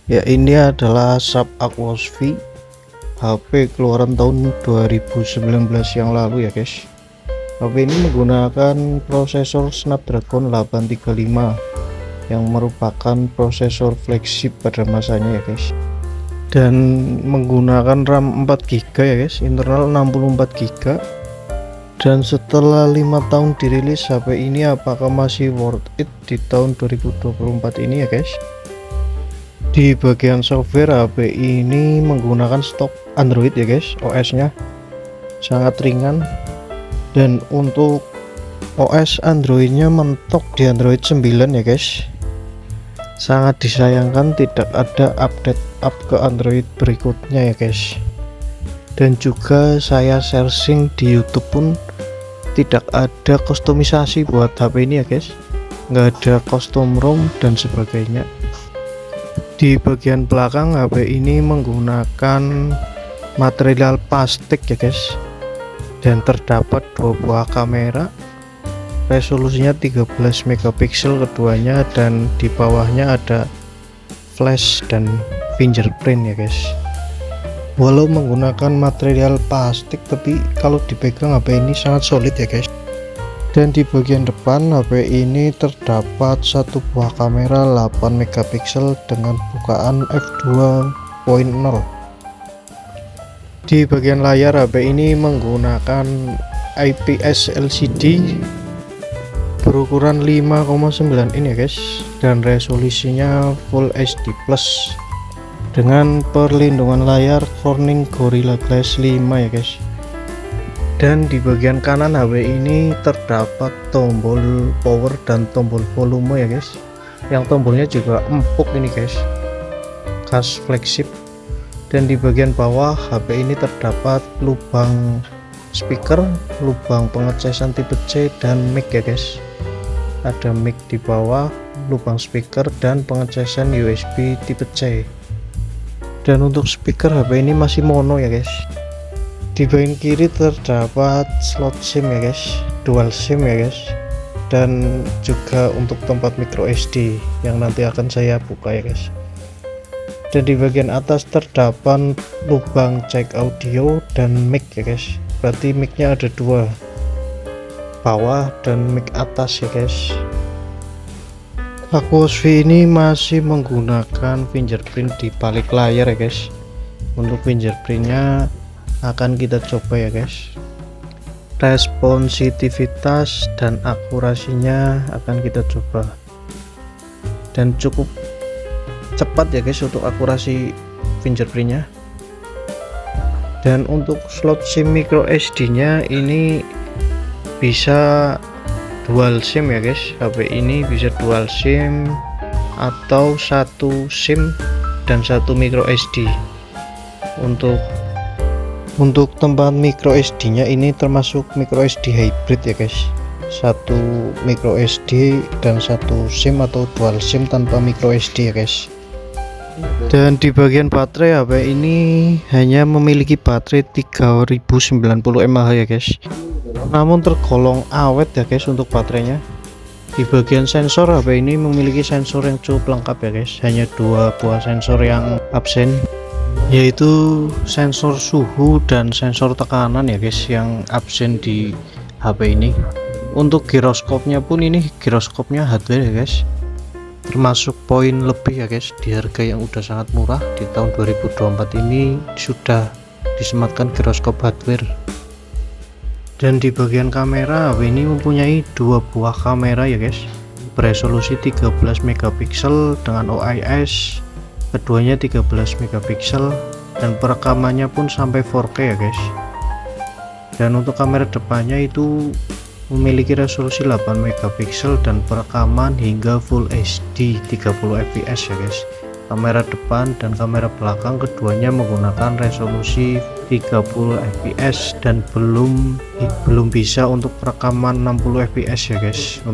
Ya, ini adalah Sharp Aquos V, HP keluaran tahun 2019 yang lalu ya guys. HP ini menggunakan prosesor Snapdragon 835 yang merupakan prosesor flagship pada masanya ya guys, dan menggunakan RAM 4GB ya guys, internal 64GB. Dan setelah 5 tahun dirilis, HP ini apakah masih worth it di tahun 2024 ini ya guys? Di bagian software, HP ini menggunakan stok Android ya guys. OS nya sangat ringan, dan untuk OS Android nya mentok di Android 9 ya guys. Sangat disayangkan tidak ada update ke Android berikutnya ya guys. Dan juga saya searching di YouTube pun tidak ada kustomisasi buat HP ini ya guys, nggak ada custom ROM dan sebagainya. Di bagian belakang, HP ini menggunakan material plastik ya guys, dan terdapat dua buah kamera, resolusinya 13 megapiksel keduanya, dan di bawahnya ada flash dan fingerprint ya guys. Walau menggunakan material plastik, tapi kalau dipegang HP ini sangat solid ya guys. Dan di bagian depan HP ini terdapat satu buah kamera 8 megapiksel dengan bukaan f2.0. Di bagian layar, HP ini menggunakan IPS LCD berukuran 5,9 in ya guys, dan resolusinya Full HD Plus dengan perlindungan layar Corning Gorilla Glass 5 ya guys. Dan di bagian kanan HP ini terdapat tombol power dan tombol volume ya guys, yang tombolnya juga empuk ini guys, khas flagship. Dan di bagian bawah HP ini terdapat lubang speaker, lubang pengecasan tipe C, dan mic ya guys. Ada mic di bawah, lubang speaker, dan pengecasan USB tipe C. Dan untuk speaker, HP ini masih mono ya guys. Di bagian kiri terdapat slot SIM ya guys, dual SIM ya guys, dan juga untuk tempat micro SD yang nanti akan saya buka ya guys. Dan di bagian atas terdapat lubang jack audio dan mic ya guys, berarti micnya ada dua, bawah dan mic atas ya guys. Aquos V ini masih menggunakan fingerprint di balik layar ya guys. Untuk fingerprintnya akan kita coba ya guys. Responsitivitas dan akurasinya akan kita coba, dan cukup cepat ya guys untuk akurasi fingerprintnya. Dan untuk slot SIM micro SD nya ini bisa dual SIM ya guys. HP ini bisa dual SIM atau satu SIM dan satu micro SD. Untuk tempat micro SD nya ini termasuk micro SD hybrid ya guys, satu micro SD dan satu SIM atau dual SIM tanpa micro SD ya guys. Dan di bagian baterai, HP ini hanya memiliki baterai 3090 mAh ya guys, namun tergolong awet ya guys untuk baterainya. Di bagian sensor, HP ini memiliki sensor yang cukup lengkap ya guys, hanya dua buah sensor yang absen, yaitu sensor suhu dan sensor tekanan ya guys yang absen di HP ini. Untuk giroskopnya pun ini giroskopnya hardware ya guys, termasuk poin lebih ya guys, di harga yang udah sangat murah. Di tahun 2024 ini sudah disematkan giroskop hardware. Dan di bagian kamera, HP ini mempunyai dua buah kamera ya guys, beresolusi 13 megapiksel dengan OIS, keduanya 13 megapiksel, dan perekamannya pun sampai 4K ya guys. Dan untuk kamera depannya itu memiliki resolusi 8 megapiksel dan perekaman hingga Full HD 30 fps ya guys. Kamera depan dan kamera belakang keduanya menggunakan resolusi 30 fps dan belum bisa untuk perekaman 60 fps ya guys.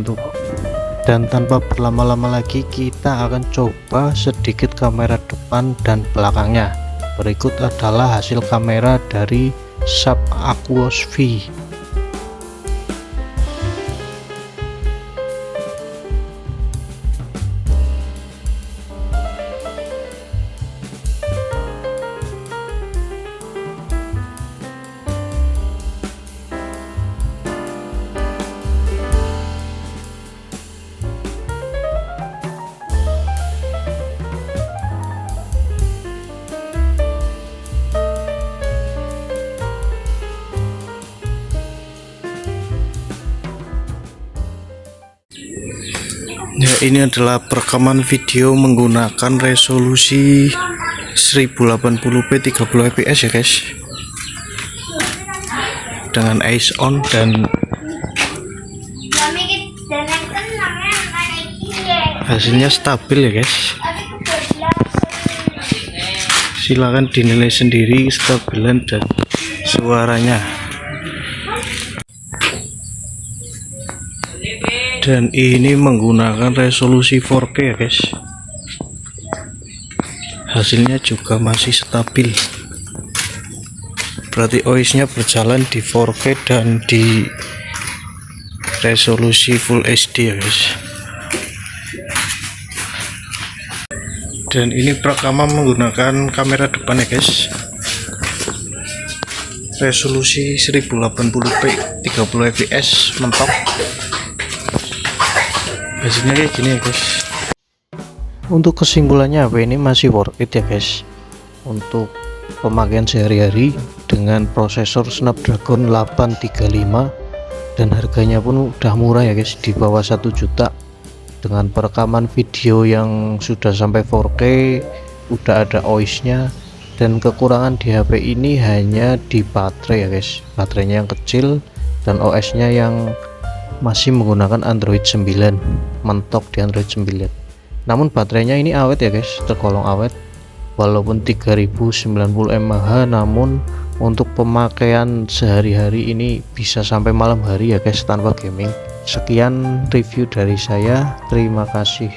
Dan tanpa berlama-lama lagi, kita akan coba sedikit kamera depan dan belakangnya. Berikut adalah hasil kamera dari Sharp Aquos V. Ya, ini adalah perekaman video menggunakan resolusi 1080p 30 fps ya guys, dengan eyes on dan hasilnya stabil ya guys. Silakan dinilai sendiri kestabilan dan suaranya. Dan ini menggunakan resolusi 4K ya guys, hasilnya juga masih stabil, berarti OIS nya berjalan di 4K dan di resolusi Full HD ya guys. Dan ini perekaman menggunakan kamera depan ya guys, resolusi 1080p 30 fps mentok. Hasilnya kayak gini ya guys. Untuk kesimpulannya HP ini masih worth it ya guys untuk pemakaian sehari-hari dengan prosesor Snapdragon 835, dan harganya pun udah murah ya guys, di bawah 1 juta, dengan perekaman video yang sudah sampai 4K, udah ada OIS nya. Dan kekurangan di HP ini hanya di baterai ya guys, baterainya yang kecil dan OS nya yang masih menggunakan Android 9, mentok di Android 9. Namun baterainya ini awet ya guys, tergolong awet walaupun 3090 mAh, namun untuk pemakaian sehari-hari ini bisa sampai malam hari ya guys tanpa gaming. Sekian review dari saya, terima kasih.